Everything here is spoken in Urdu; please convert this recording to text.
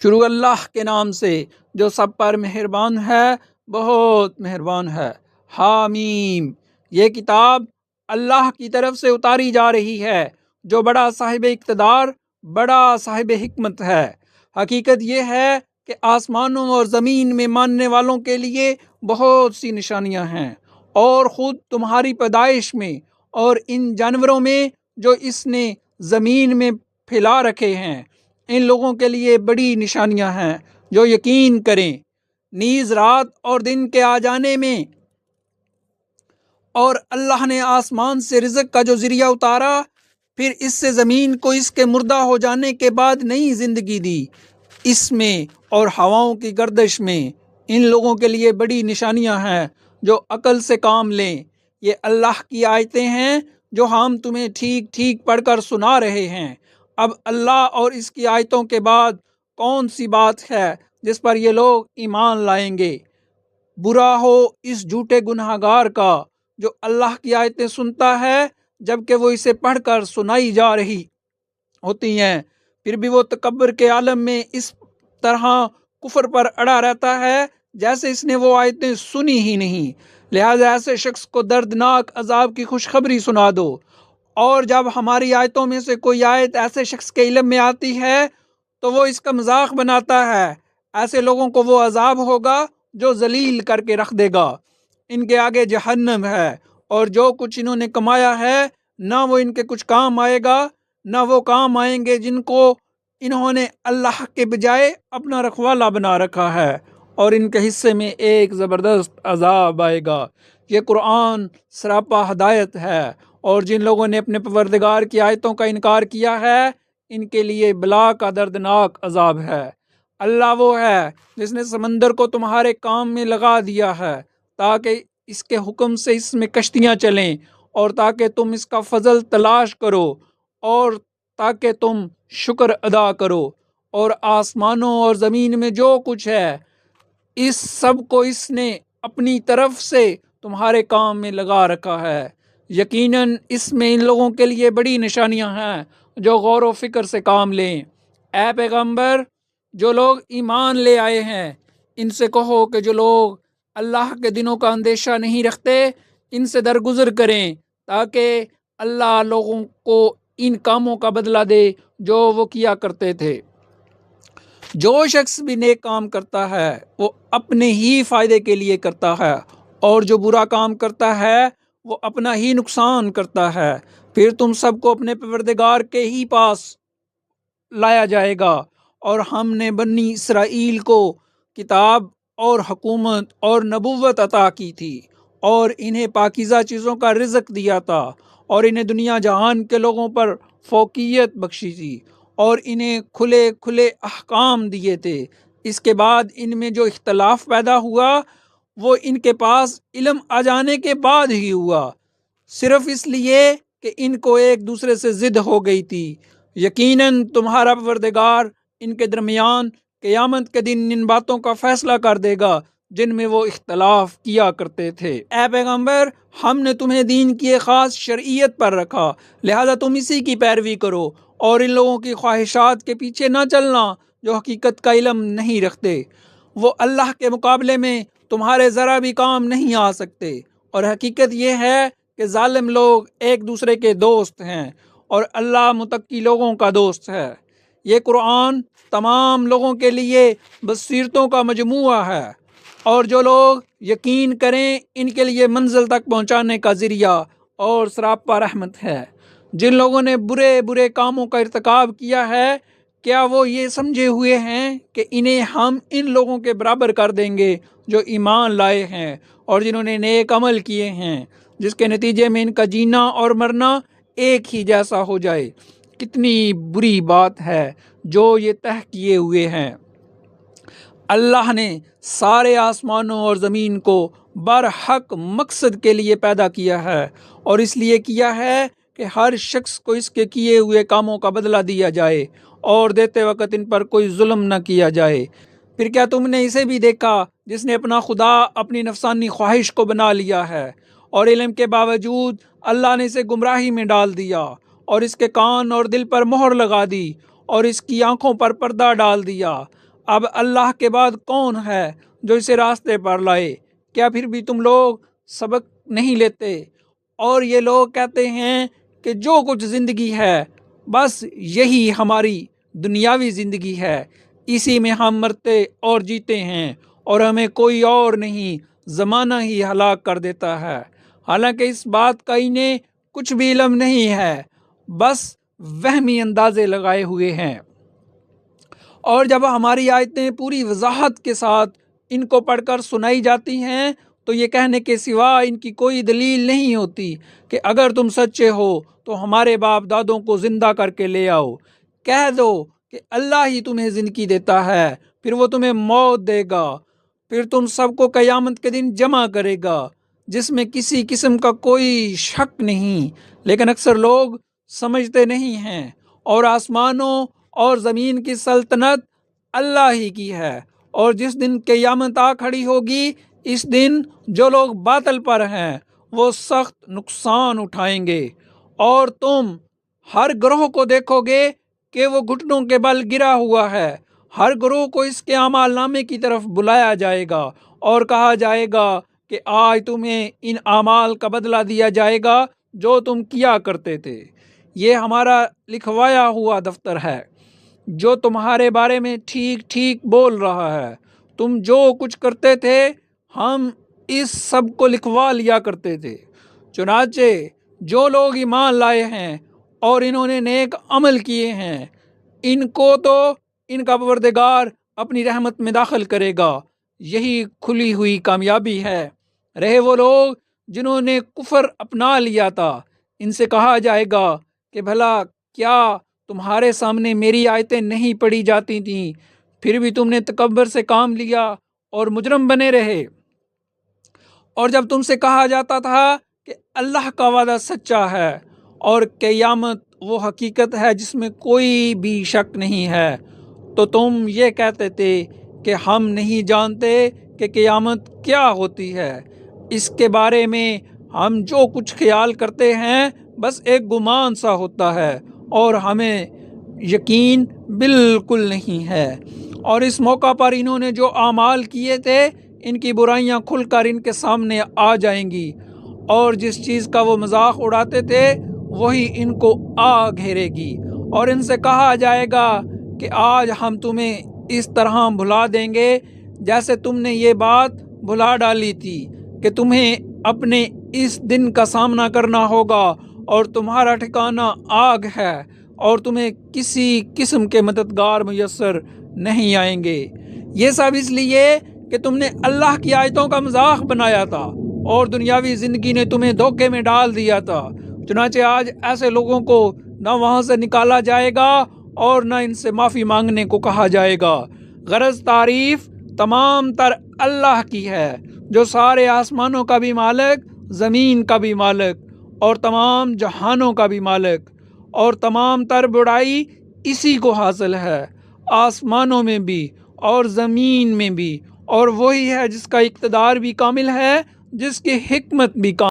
شروع اللہ کے نام سے جو سب پر مہربان ہے، بہت مہربان ہے۔ حامیم، یہ کتاب اللہ کی طرف سے اتاری جا رہی ہے جو بڑا صاحب اقتدار، بڑا صاحب حکمت ہے۔ حقیقت یہ ہے کہ آسمانوں اور زمین میں ماننے والوں کے لیے بہت سی نشانیاں ہیں، اور خود تمہاری پیدائش میں اور ان جانوروں میں جو اس نے زمین میں پھیلا رکھے ہیں، ان لوگوں کے لیے بڑی نشانیاں ہیں جو یقین کریں۔ نیز رات اور دن کے آ جانے میں، اور اللہ نے آسمان سے رزق کا جو ذریعہ اتارا، پھر اس سے زمین کو اس کے مردہ ہو جانے کے بعد نئی زندگی دی، اس میں اور ہواؤں کی گردش میں ان لوگوں کے لیے بڑی نشانیاں ہیں جو عقل سے کام لیں۔ یہ اللہ کی آیتیں ہیں جو ہم تمہیں ٹھیک ٹھیک پڑھ کر سنا رہے ہیں۔ اب اللہ اور اس کی آیتوں کے بعد کون سی بات ہے جس پر یہ لوگ ایمان لائیں گے؟ برا ہو اس جھوٹے گناہ گار کا جو اللہ کی آیتیں سنتا ہے جبکہ وہ اسے پڑھ کر سنائی جا رہی ہوتی ہیں، پھر بھی وہ تکبر کے عالم میں اس طرح کفر پر اڑا رہتا ہے جیسے اس نے وہ آیتیں سنی ہی نہیں۔ لہذا ایسے شخص کو دردناک عذاب کی خوشخبری سنا دو، اور جب ہماری آیتوں میں سے کوئی آیت ایسے شخص کے علم میں آتی ہے تو وہ اس کا مذاق بناتا ہے۔ ایسے لوگوں کو وہ عذاب ہوگا جو ذلیل کر کے رکھ دے گا۔ ان کے آگے جہنم ہے، اور جو کچھ انہوں نے کمایا ہے نہ وہ ان کے کچھ کام آئے گا، نہ وہ کام آئیں گے جن کو انہوں نے اللہ کے بجائے اپنا رکھوالا بنا رکھا ہے، اور ان کے حصے میں ایک زبردست عذاب آئے گا۔ یہ قرآن سراپا ہدایت ہے، اور جن لوگوں نے اپنے پروردگار کی آیتوں کا انکار کیا ہے ان کے لیے بلا کا دردناک عذاب ہے۔ اللہ وہ ہے جس نے سمندر کو تمہارے کام میں لگا دیا ہے تاکہ اس کے حکم سے اس میں کشتیاں چلیں، اور تاکہ تم اس کا فضل تلاش کرو، اور تاکہ تم شکر ادا کرو، اور آسمانوں اور زمین میں جو کچھ ہے اس سب کو اس نے اپنی طرف سے تمہارے کام میں لگا رکھا ہے۔ یقیناً اس میں ان لوگوں کے لیے بڑی نشانیاں ہیں جو غور و فکر سے کام لیں۔ اے پیغمبر، جو لوگ ایمان لے آئے ہیں ان سے کہو کہ جو لوگ اللہ کے دنوں کا اندیشہ نہیں رکھتے ان سے درگزر کریں، تاکہ اللہ لوگوں کو ان کاموں کا بدلہ دے جو وہ کیا کرتے تھے۔ جو شخص بھی نیک کام کرتا ہے وہ اپنے ہی فائدے کے لیے کرتا ہے، اور جو برا کام کرتا ہے وہ اپنا ہی نقصان کرتا ہے۔ پھر تم سب کو اپنے پروردگار کے ہی پاس لایا جائے گا، اور ہم نے بنی اسرائیل کو کتاب اور حکومت اور نبوت عطا کی تھی، اور انہیں پاکیزہ چیزوں کا رزق دیا تھا، اور انہیں دنیا جہان کے لوگوں پر فوقیت بخشی تھی، اور انہیں کھلے کھلے احکام دیے تھے۔ اس کے بعد ان میں جو اختلاف پیدا ہوا وہ ان کے پاس علم آ جانے کے بعد ہی ہوا، صرف اس لیے کہ ان کو ایک دوسرے سے ضد ہو گئی تھی۔ یقیناً تمہارا پروردگار ان کے درمیان قیامت کے دن ان باتوں کا فیصلہ کر دے گا جن میں وہ اختلاف کیا کرتے تھے۔ اے پیغمبر، ہم نے تمہیں دین کی ایک خاص شرعیت پر رکھا، لہذا تم اسی کی پیروی کرو، اور ان لوگوں کی خواہشات کے پیچھے نہ چلنا جو حقیقت کا علم نہیں رکھتے۔ وہ اللہ کے مقابلے میں تمہارے ذرا بھی کام نہیں آ سکتے، اور حقیقت یہ ہے کہ ظالم لوگ ایک دوسرے کے دوست ہیں، اور اللہ متقی لوگوں کا دوست ہے۔ یہ قرآن تمام لوگوں کے لیے بصیرتوں کا مجموعہ ہے، اور جو لوگ یقین کریں ان کے لیے منزل تک پہنچانے کا ذریعہ اور سراپا رحمت ہے۔ جن لوگوں نے برے برے کاموں کا ارتکاب کیا ہے، کیا وہ یہ سمجھے ہوئے ہیں کہ انہیں ہم ان لوگوں کے برابر کر دیں گے جو ایمان لائے ہیں اور جنہوں نے نیک عمل کیے ہیں، جس کے نتیجے میں ان کا جینا اور مرنا ایک ہی جیسا ہو جائے؟ کتنی بری بات ہے جو یہ طے کیے ہوئے ہیں۔ اللہ نے سارے آسمانوں اور زمین کو برحق مقصد کے لیے پیدا کیا ہے، اور اس لیے کیا ہے کہ ہر شخص کو اس کے کیے ہوئے کاموں کا بدلہ دیا جائے، اور دیتے وقت ان پر کوئی ظلم نہ کیا جائے۔ پھر کیا تم نے اسے بھی دیکھا جس نے اپنا خدا اپنی نفسانی خواہش کو بنا لیا ہے، اور علم کے باوجود اللہ نے اسے گمراہی میں ڈال دیا، اور اس کے کان اور دل پر مہر لگا دی، اور اس کی آنکھوں پر پردہ ڈال دیا۔ اب اللہ کے بعد کون ہے جو اسے راستے پر لائے؟ کیا پھر بھی تم لوگ سبق نہیں لیتے؟ اور یہ لوگ کہتے ہیں کہ جو کچھ زندگی ہے بس یہی ہماری دنیاوی زندگی ہے، اسی میں ہم مرتے اور جیتے ہیں اور ہمیں کوئی اور نہیں، زمانہ ہی ہلاک کر دیتا ہے۔ حالانکہ اس بات کا انہیں کچھ بھی علم نہیں ہے، بس وہمی اندازے لگائے ہوئے ہیں۔ اور جب ہماری آیتیں پوری وضاحت کے ساتھ ان کو پڑھ کر سنائی جاتی ہیں تو یہ کہنے کے سوا ان کی کوئی دلیل نہیں ہوتی کہ اگر تم سچے ہو تو ہمارے باپ دادوں کو زندہ کر کے لے آؤ۔ کہہ دو کہ اللہ ہی تمہیں زندگی دیتا ہے، پھر وہ تمہیں موت دے گا، پھر تم سب کو قیامت کے دن جمع کرے گا، جس میں کسی قسم کا کوئی شک نہیں، لیکن اکثر لوگ سمجھتے نہیں ہیں۔ اور آسمانوں اور زمین کی سلطنت اللہ ہی کی ہے، اور جس دن قیامت آ کھڑی ہوگی اس دن جو لوگ باطل پر ہیں وہ سخت نقصان اٹھائیں گے۔ اور تم ہر گروہ کو دیکھو گے کہ وہ گھٹنوں کے بل گرا ہوا ہے، ہر گروہ کو اس کے اعمال نامے کی طرف بلایا جائے گا اور کہا جائے گا کہ آج تمہیں ان اعمال کا بدلہ دیا جائے گا جو تم کیا کرتے تھے۔ یہ ہمارا لکھوایا ہوا دفتر ہے جو تمہارے بارے میں ٹھیک ٹھیک بول رہا ہے۔ تم جو کچھ کرتے تھے ہم اس سب کو لکھوا لیا کرتے تھے۔ چنانچہ جو لوگ ایمان لائے ہیں اور انہوں نے نیک عمل کیے ہیں ان کو تو ان کا پروردگار اپنی رحمت میں داخل کرے گا، یہی کھلی ہوئی کامیابی ہے۔ رہے وہ لوگ جنہوں نے کفر اپنا لیا تھا، ان سے کہا جائے گا کہ بھلا کیا تمہارے سامنے میری آیتیں نہیں پڑھی جاتی تھیں، پھر بھی تم نے تکبر سے کام لیا اور مجرم بنے رہے۔ اور جب تم سے کہا جاتا تھا کہ اللہ کا وعدہ سچا ہے اور قیامت وہ حقیقت ہے جس میں کوئی بھی شک نہیں ہے، تو تم یہ کہتے تھے کہ ہم نہیں جانتے کہ قیامت کیا ہوتی ہے۔ اس کے بارے میں ہم جو کچھ خیال کرتے ہیں بس ایک گمان سا ہوتا ہے اور ہمیں یقین بالکل نہیں ہے۔ اور اس موقع پر انہوں نے جو اعمال کیے تھے ان کی برائیاں کھل کر ان کے سامنے آ جائیں گی، اور جس چیز کا وہ مذاق اڑاتے تھے وہی ان کو آ گھیرے گی، اور ان سے کہا جائے گا کہ آج ہم تمہیں اس طرح بھلا دیں گے جیسے تم نے یہ بات بھلا ڈالی تھی کہ تمہیں اپنے اس دن کا سامنا کرنا ہوگا اور تمہارا ٹھکانہ آگ ہے اور تمہیں کسی قسم کے مددگار میسر نہیں آئیں گے۔ یہ سب اس لیے کہ تم نے اللہ کی آیتوں کا مذاق بنایا تھا اور دنیاوی زندگی نے تمہیں دھوکے میں ڈال دیا تھا۔ چنانچہ آج ایسے لوگوں کو نہ وہاں سے نکالا جائے گا اور نہ ان سے معافی مانگنے کو کہا جائے گا۔ غرض تعریف تمام تر اللہ کی ہے جو سارے آسمانوں کا بھی مالک، زمین کا بھی مالک اور تمام جہانوں کا بھی مالک، اور تمام تر بڑائی اسی کو حاصل ہے، آسمانوں میں بھی اور زمین میں بھی، اور وہی ہے جس کا اقتدار بھی کامل ہے، جس کی حکمت بھی کامل